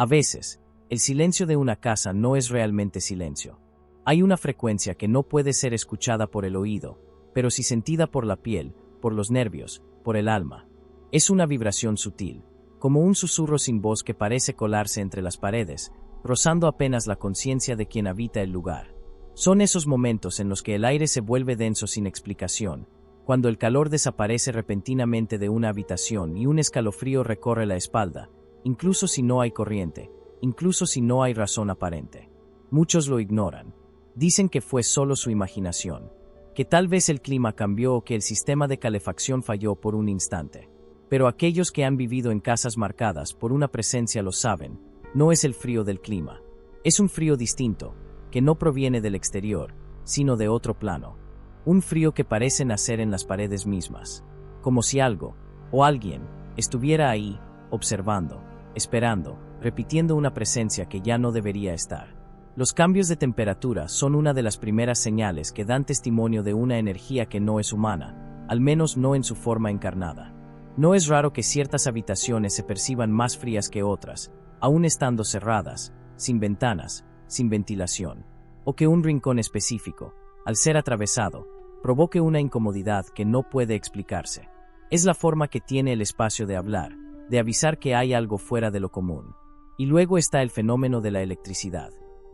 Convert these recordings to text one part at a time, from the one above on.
A veces, el silencio de una casa no es realmente silencio. Hay una frecuencia que no puede ser escuchada por el oído, pero sí sentida por la piel, por los nervios, por el alma. Es una vibración sutil, como un susurro sin voz que parece colarse entre las paredes, rozando apenas la conciencia de quien habita el lugar. Son esos momentos en los que el aire se vuelve denso sin explicación, cuando el calor desaparece repentinamente de una habitación y un escalofrío recorre la espalda, incluso si no hay corriente, incluso si no hay razón aparente. Muchos lo ignoran. Dicen que fue solo su imaginación, que tal vez el clima cambió o que el sistema de calefacción falló por un instante. Pero aquellos que han vivido en casas marcadas por una presencia lo saben, no es el frío del clima. Es un frío distinto, que no proviene del exterior, sino de otro plano. Un frío que parece nacer en las paredes mismas, como si algo, o alguien, estuviera ahí, observando, esperando, repitiendo una presencia que ya no debería estar. Los cambios de temperatura son una de las primeras señales que dan testimonio de una energía que no es humana, al menos no en su forma encarnada. No es raro que ciertas habitaciones se perciban más frías que otras, aún estando cerradas, sin ventanas, sin ventilación, o que un rincón específico, al ser atravesado, provoque una incomodidad que no puede explicarse. Es la forma que tiene el espacio de hablar, de avisar que hay algo fuera de lo común. Y luego está el fenómeno de la electricidad.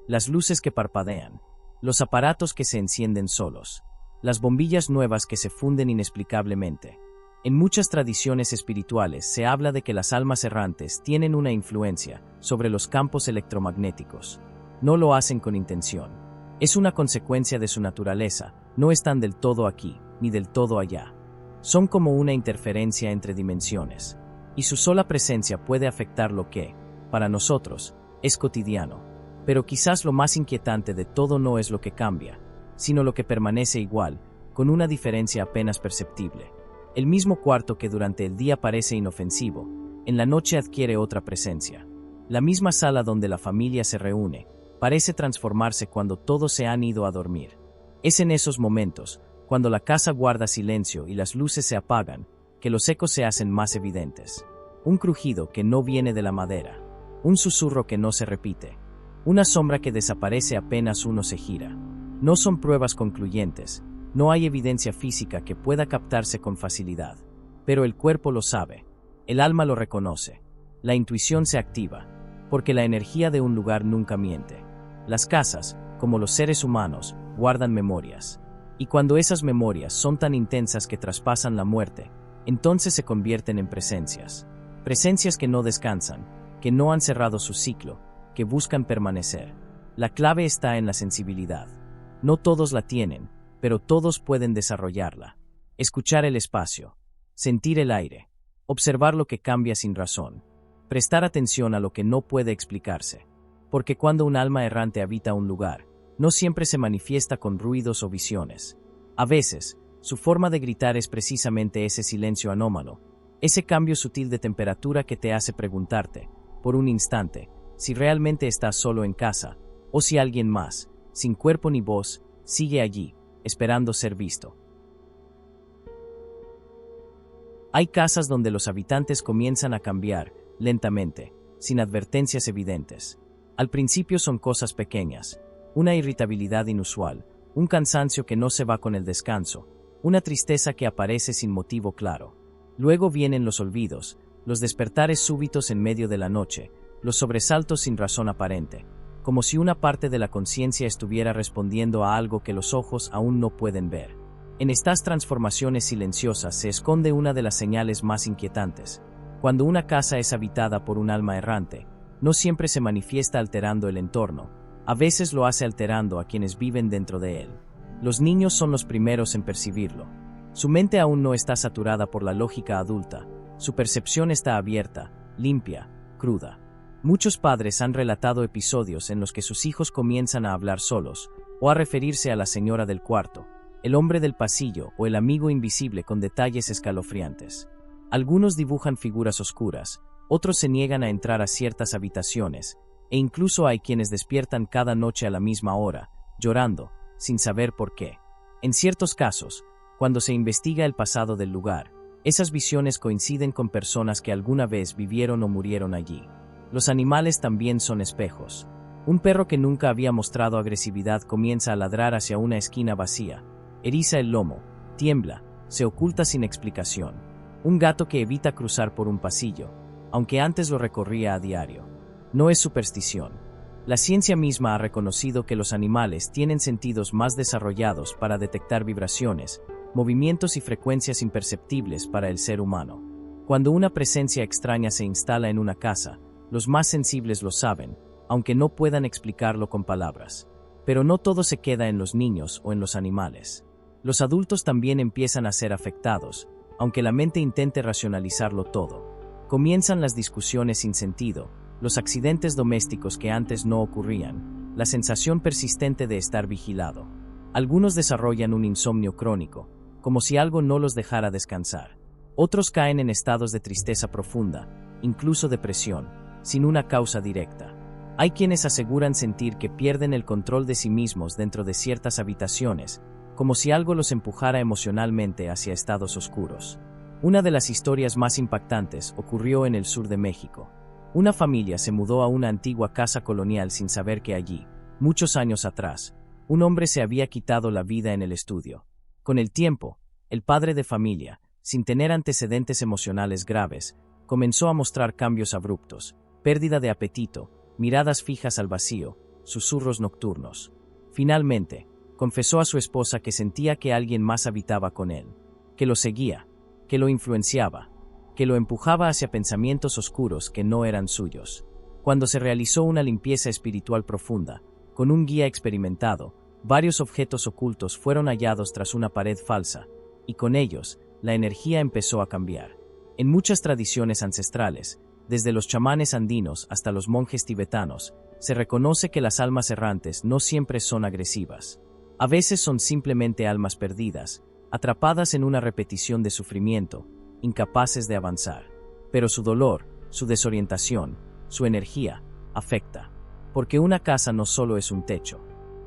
Las luces que parpadean, los aparatos que se encienden solos, las bombillas nuevas que se funden inexplicablemente. En muchas tradiciones espirituales se habla de que las almas errantes tienen una influencia sobre los campos electromagnéticos. No lo hacen con intención. Es una consecuencia de su naturaleza, no están del todo aquí, ni del todo allá. Son como una interferencia entre dimensiones. Y su sola presencia puede afectar lo que, para nosotros, es cotidiano. Pero quizás lo más inquietante de todo no es lo que cambia, sino lo que permanece igual, con una diferencia apenas perceptible. El mismo cuarto que durante el día parece inofensivo, en la noche adquiere otra presencia. La misma sala donde la familia se reúne, parece transformarse cuando todos se han ido a dormir. Es en esos momentos, cuando la casa guarda silencio y las luces se apagan, que los ecos se hacen más evidentes. Un crujido que no viene de la madera, un susurro que no se repite, una sombra que desaparece apenas uno se gira. No son pruebas concluyentes, no hay evidencia física que pueda captarse con facilidad, pero el cuerpo lo sabe, el alma lo reconoce, la intuición se activa, porque la energía de un lugar nunca miente. Las casas, como los seres humanos, guardan memorias, y cuando esas memorias son tan intensas que traspasan la muerte, entonces se convierten en presencias. Presencias que no descansan, que no han cerrado su ciclo, que buscan permanecer. La clave está en la sensibilidad. No todos la tienen, pero todos pueden desarrollarla. Escuchar el espacio, sentir el aire, observar lo que cambia sin razón, prestar atención a lo que no puede explicarse. Porque cuando un alma errante habita un lugar, no siempre se manifiesta con ruidos o visiones. A veces, su forma de gritar es precisamente ese silencio anómalo, ese cambio sutil de temperatura que te hace preguntarte, por un instante, si realmente estás solo en casa, o si alguien más, sin cuerpo ni voz, sigue allí, esperando ser visto. Hay casas donde los habitantes comienzan a cambiar, lentamente, sin advertencias evidentes. Al principio son cosas pequeñas, una irritabilidad inusual, un cansancio que no se va con el descanso, una tristeza que aparece sin motivo claro. Luego vienen los olvidos, los despertares súbitos en medio de la noche, los sobresaltos sin razón aparente, como si una parte de la conciencia estuviera respondiendo a algo que los ojos aún no pueden ver. En estas transformaciones silenciosas se esconde una de las señales más inquietantes. Cuando una casa es habitada por un alma errante, no siempre se manifiesta alterando el entorno, a veces lo hace alterando a quienes viven dentro de él. Los niños son los primeros en percibirlo. Su mente aún no está saturada por la lógica adulta, su percepción está abierta, limpia, cruda. Muchos padres han relatado episodios en los que sus hijos comienzan a hablar solos, o a referirse a la señora del cuarto, el hombre del pasillo o el amigo invisible con detalles escalofriantes. Algunos dibujan figuras oscuras, otros se niegan a entrar a ciertas habitaciones, e incluso hay quienes despiertan cada noche a la misma hora, llorando, sin saber por qué. En ciertos casos, cuando se investiga el pasado del lugar, esas visiones coinciden con personas que alguna vez vivieron o murieron allí. Los animales también son espejos. Un perro que nunca había mostrado agresividad comienza a ladrar hacia una esquina vacía, eriza el lomo, tiembla, se oculta sin explicación. Un gato que evita cruzar por un pasillo, aunque antes lo recorría a diario. No es superstición. La ciencia misma ha reconocido que los animales tienen sentidos más desarrollados para detectar vibraciones, movimientos y frecuencias imperceptibles para el ser humano. Cuando una presencia extraña se instala en una casa, los más sensibles lo saben, aunque no puedan explicarlo con palabras. Pero no todo se queda en los niños o en los animales. Los adultos también empiezan a ser afectados, aunque la mente intente racionalizarlo todo. Comienzan las discusiones sin sentido, los accidentes domésticos que antes no ocurrían, la sensación persistente de estar vigilado. Algunos desarrollan un insomnio crónico, como si algo no los dejara descansar. Otros caen en estados de tristeza profunda, incluso depresión, sin una causa directa. Hay quienes aseguran sentir que pierden el control de sí mismos dentro de ciertas habitaciones, como si algo los empujara emocionalmente hacia estados oscuros. Una de las historias más impactantes ocurrió en el sur de México. Una familia se mudó a una antigua casa colonial sin saber que allí, muchos años atrás, un hombre se había quitado la vida en el estudio. Con el tiempo, el padre de familia, sin tener antecedentes emocionales graves, comenzó a mostrar cambios abruptos, pérdida de apetito, miradas fijas al vacío, susurros nocturnos. Finalmente, confesó a su esposa que sentía que alguien más habitaba con él, que lo seguía, que lo influenciaba, que lo empujaba hacia pensamientos oscuros que no eran suyos. Cuando se realizó una limpieza espiritual profunda, con un guía experimentado, varios objetos ocultos fueron hallados tras una pared falsa, y con ellos, la energía empezó a cambiar. En muchas tradiciones ancestrales, desde los chamanes andinos hasta los monjes tibetanos, se reconoce que las almas errantes no siempre son agresivas. A veces son simplemente almas perdidas, atrapadas en una repetición de sufrimiento, incapaces de avanzar. Pero su dolor, su desorientación, su energía, afecta. Porque una casa no solo es un techo.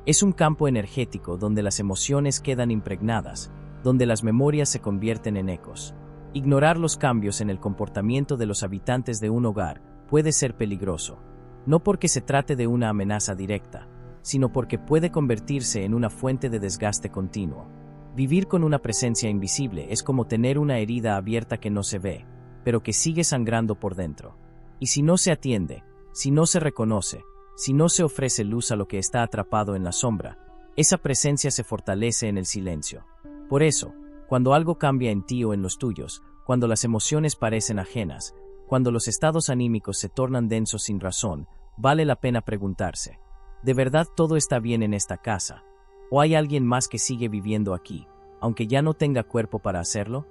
Es un campo energético donde las emociones quedan impregnadas, donde las memorias se convierten en ecos. Ignorar los cambios en el comportamiento de los habitantes de un hogar puede ser peligroso. No porque se trate de una amenaza directa, sino porque puede convertirse en una fuente de desgaste continuo. Vivir con una presencia invisible es como tener una herida abierta que no se ve, pero que sigue sangrando por dentro. Y si no se atiende, si no se reconoce, si no se ofrece luz a lo que está atrapado en la sombra, esa presencia se fortalece en el silencio. Por eso, cuando algo cambia en ti o en los tuyos, cuando las emociones parecen ajenas, cuando los estados anímicos se tornan densos sin razón, vale la pena preguntarse, ¿de verdad todo está bien en esta casa? ¿O hay alguien más que sigue viviendo aquí, aunque ya no tenga cuerpo para hacerlo?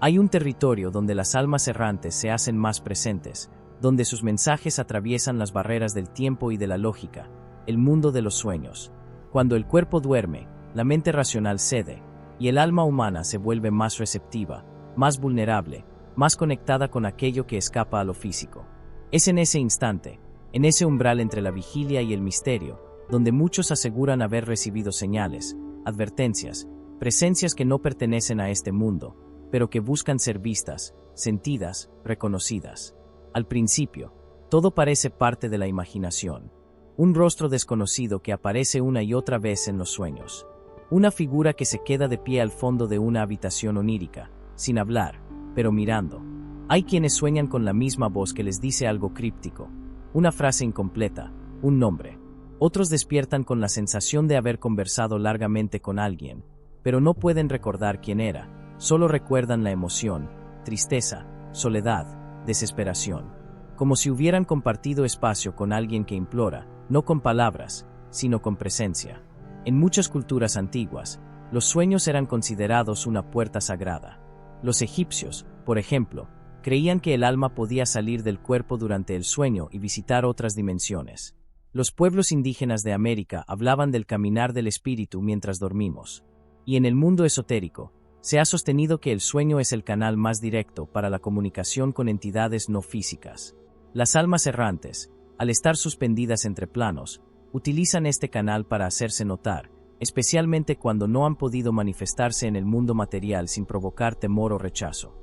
Hay un territorio donde las almas errantes se hacen más presentes, donde sus mensajes atraviesan las barreras del tiempo y de la lógica, el mundo de los sueños. Cuando el cuerpo duerme, la mente racional cede, y el alma humana se vuelve más receptiva, más vulnerable, más conectada con aquello que escapa a lo físico. Es en ese instante, en ese umbral entre la vigilia y el misterio, donde muchos aseguran haber recibido señales, advertencias, presencias que no pertenecen a este mundo, pero que buscan ser vistas, sentidas, reconocidas. Al principio, todo parece parte de la imaginación. Un rostro desconocido que aparece una y otra vez en los sueños. Una figura que se queda de pie al fondo de una habitación onírica, sin hablar, pero mirando. Hay quienes sueñan con la misma voz que les dice algo críptico, una frase incompleta, un nombre. Otros despiertan con la sensación de haber conversado largamente con alguien, pero no pueden recordar quién era, solo recuerdan la emoción, tristeza, soledad, desesperación. Como si hubieran compartido espacio con alguien que implora, no con palabras, sino con presencia. En muchas culturas antiguas, los sueños eran considerados una puerta sagrada. Los egipcios, por ejemplo, creían que el alma podía salir del cuerpo durante el sueño y visitar otras dimensiones. Los pueblos indígenas de América hablaban del caminar del espíritu mientras dormimos. Y en el mundo esotérico, se ha sostenido que el sueño es el canal más directo para la comunicación con entidades no físicas. Las almas errantes, al estar suspendidas entre planos, utilizan este canal para hacerse notar, especialmente cuando no han podido manifestarse en el mundo material sin provocar temor o rechazo.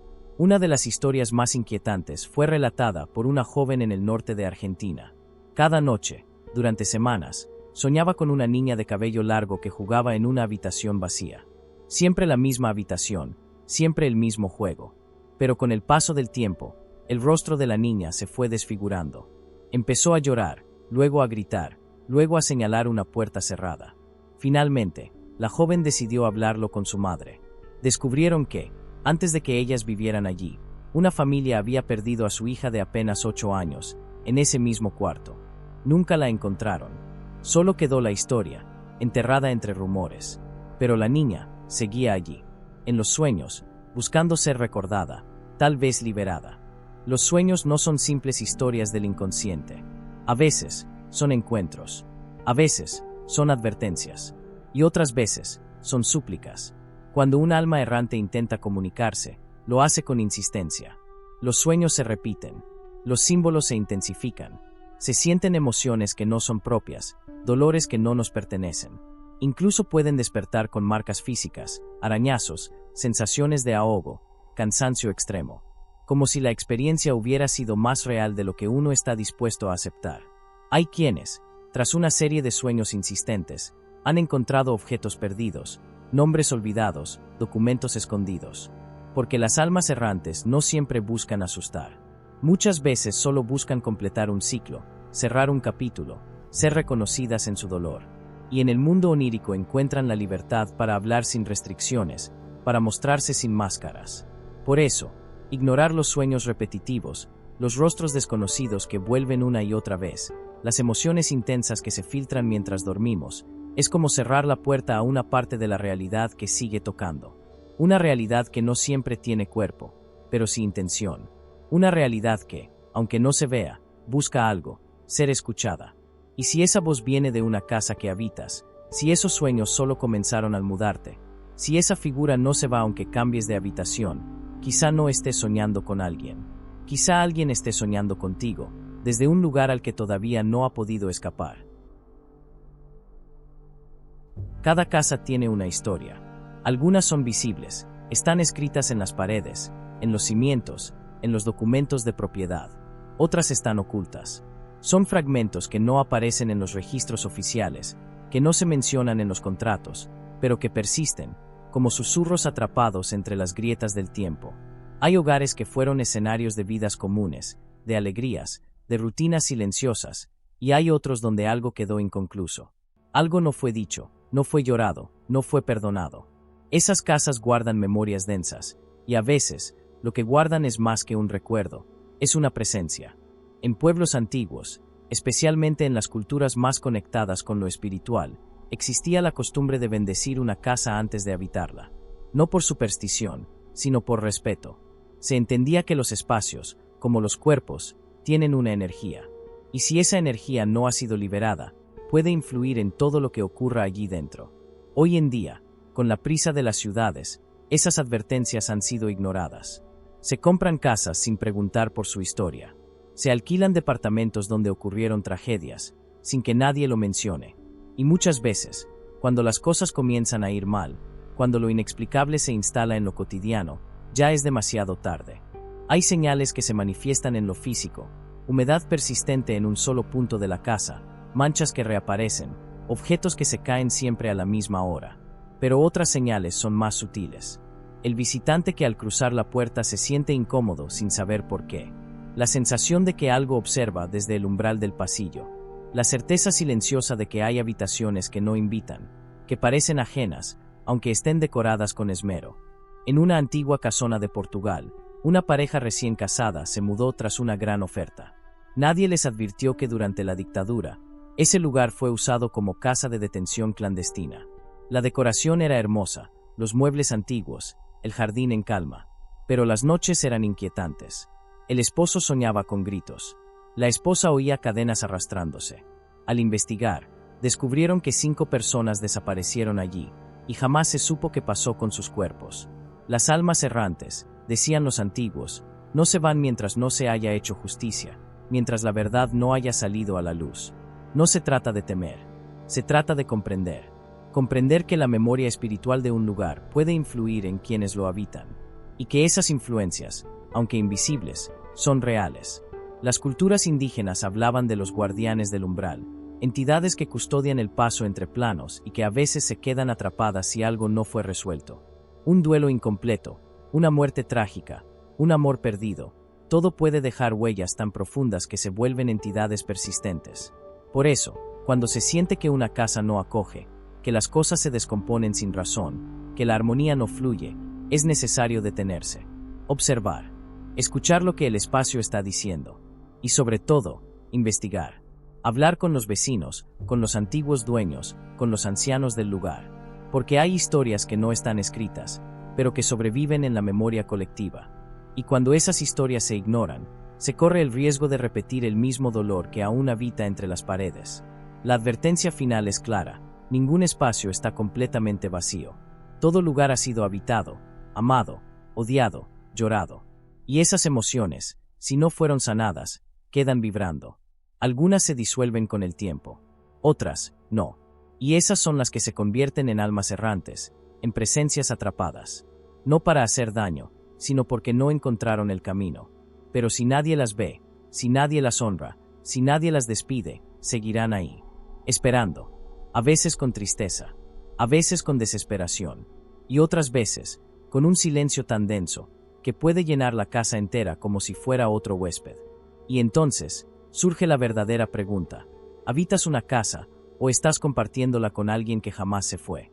Una de las historias más inquietantes fue relatada por una joven en el norte de Argentina. Cada noche, durante semanas, soñaba con una niña de cabello largo que jugaba en una habitación vacía. Siempre la misma habitación, siempre el mismo juego. Pero con el paso del tiempo, el rostro de la niña se fue desfigurando. Empezó a llorar, luego a gritar, luego a señalar una puerta cerrada. Finalmente, la joven decidió hablarlo con su madre. Descubrieron que, antes de que ellas vivieran allí, una familia había perdido a su hija de apenas 8 años, en ese mismo cuarto. Nunca la encontraron. Solo quedó la historia, enterrada entre rumores. Pero la niña seguía allí, en los sueños, buscando ser recordada, tal vez liberada. Los sueños no son simples historias del inconsciente. A veces, son encuentros. A veces, son advertencias. Y otras veces, son súplicas. Cuando un alma errante intenta comunicarse, lo hace con insistencia. Los sueños se repiten. Los símbolos se intensifican. Se sienten emociones que no son propias, dolores que no nos pertenecen. Incluso pueden despertar con marcas físicas, arañazos, sensaciones de ahogo, cansancio extremo. Como si la experiencia hubiera sido más real de lo que uno está dispuesto a aceptar. Hay quienes, tras una serie de sueños insistentes, han encontrado objetos perdidos, nombres olvidados, documentos escondidos. Porque las almas errantes no siempre buscan asustar. Muchas veces solo buscan completar un ciclo, cerrar un capítulo, ser reconocidas en su dolor. Y en el mundo onírico encuentran la libertad para hablar sin restricciones, para mostrarse sin máscaras. Por eso, ignorar los sueños repetitivos, los rostros desconocidos que vuelven una y otra vez, las emociones intensas que se filtran mientras dormimos, es como cerrar la puerta a una parte de la realidad que sigue tocando. Una realidad que no siempre tiene cuerpo, pero sí intención. Una realidad que, aunque no se vea, busca algo, ser escuchada. Y si esa voz viene de una casa que habitas, si esos sueños solo comenzaron al mudarte, si esa figura no se va aunque cambies de habitación, quizá no estés soñando con alguien. Quizá alguien esté soñando contigo, desde un lugar al que todavía no ha podido escapar. Cada casa tiene una historia. Algunas son visibles, están escritas en las paredes, en los cimientos, en los documentos de propiedad. Otras están ocultas. Son fragmentos que no aparecen en los registros oficiales, que no se mencionan en los contratos, pero que persisten, como susurros atrapados entre las grietas del tiempo. Hay hogares que fueron escenarios de vidas comunes, de alegrías, de rutinas silenciosas, y hay otros donde algo quedó inconcluso. Algo no fue dicho, no fue llorado, no fue perdonado. Esas casas guardan memorias densas, y a veces, lo que guardan es más que un recuerdo, es una presencia. En pueblos antiguos, especialmente en las culturas más conectadas con lo espiritual, existía la costumbre de bendecir una casa antes de habitarla. No por superstición, sino por respeto. Se entendía que los espacios, como los cuerpos, tienen una energía. Y si esa energía no ha sido liberada, puede influir en todo lo que ocurra allí dentro. Hoy en día, con la prisa de las ciudades, esas advertencias han sido ignoradas. Se compran casas sin preguntar por su historia. Se alquilan departamentos donde ocurrieron tragedias, sin que nadie lo mencione. Y muchas veces, cuando las cosas comienzan a ir mal, cuando lo inexplicable se instala en lo cotidiano, ya es demasiado tarde. Hay señales que se manifiestan en lo físico, humedad persistente en un solo punto de la casa, manchas que reaparecen, objetos que se caen siempre a la misma hora. Pero otras señales son más sutiles. El visitante que al cruzar la puerta se siente incómodo sin saber por qué. La sensación de que algo observa desde el umbral del pasillo. La certeza silenciosa de que hay habitaciones que no invitan, que parecen ajenas, aunque estén decoradas con esmero. En una antigua casona de Portugal, una pareja recién casada se mudó tras una gran oferta. Nadie les advirtió que durante la dictadura, ese lugar fue usado como casa de detención clandestina. La decoración era hermosa, los muebles antiguos, el jardín en calma, pero las noches eran inquietantes. El esposo soñaba con gritos. La esposa oía cadenas arrastrándose. Al investigar, descubrieron que 5 personas desaparecieron allí, y jamás se supo qué pasó con sus cuerpos. Las almas errantes, decían los antiguos, no se van mientras no se haya hecho justicia, mientras la verdad no haya salido a la luz. No se trata de temer, se trata de comprender. Comprender que la memoria espiritual de un lugar puede influir en quienes lo habitan. y que esas influencias, aunque invisibles, son reales. Las culturas indígenas hablaban de los guardianes del umbral, entidades que custodian el paso entre planos y que a veces se quedan atrapadas si algo no fue resuelto. Un duelo incompleto, una muerte trágica, un amor perdido, todo puede dejar huellas tan profundas que se vuelven entidades persistentes. Por eso, cuando se siente que una casa no acoge, que las cosas se descomponen sin razón, que la armonía no fluye, es necesario detenerse, observar, escuchar lo que el espacio está diciendo, y sobre todo, investigar. Hablar con los vecinos, con los antiguos dueños, con los ancianos del lugar, porque hay historias que no están escritas, pero que sobreviven en la memoria colectiva. Y cuando esas historias se ignoran, se corre el riesgo de repetir el mismo dolor que aún habita entre las paredes. La advertencia final es clara: ningún espacio está completamente vacío. Todo lugar ha sido habitado, amado, odiado, llorado. Y esas emociones, si no fueron sanadas, quedan vibrando. Algunas se disuelven con el tiempo, otras, no. Y esas son las que se convierten en almas errantes, en presencias atrapadas. No para hacer daño, sino porque no encontraron el camino. Pero si nadie las ve, si nadie las honra, si nadie las despide, seguirán ahí, esperando. A veces con tristeza, a veces con desesperación, y otras veces, con un silencio tan denso, que puede llenar la casa entera como si fuera otro huésped. Y entonces, surge la verdadera pregunta: ¿habitas una casa o estás compartiéndola con alguien que jamás se fue?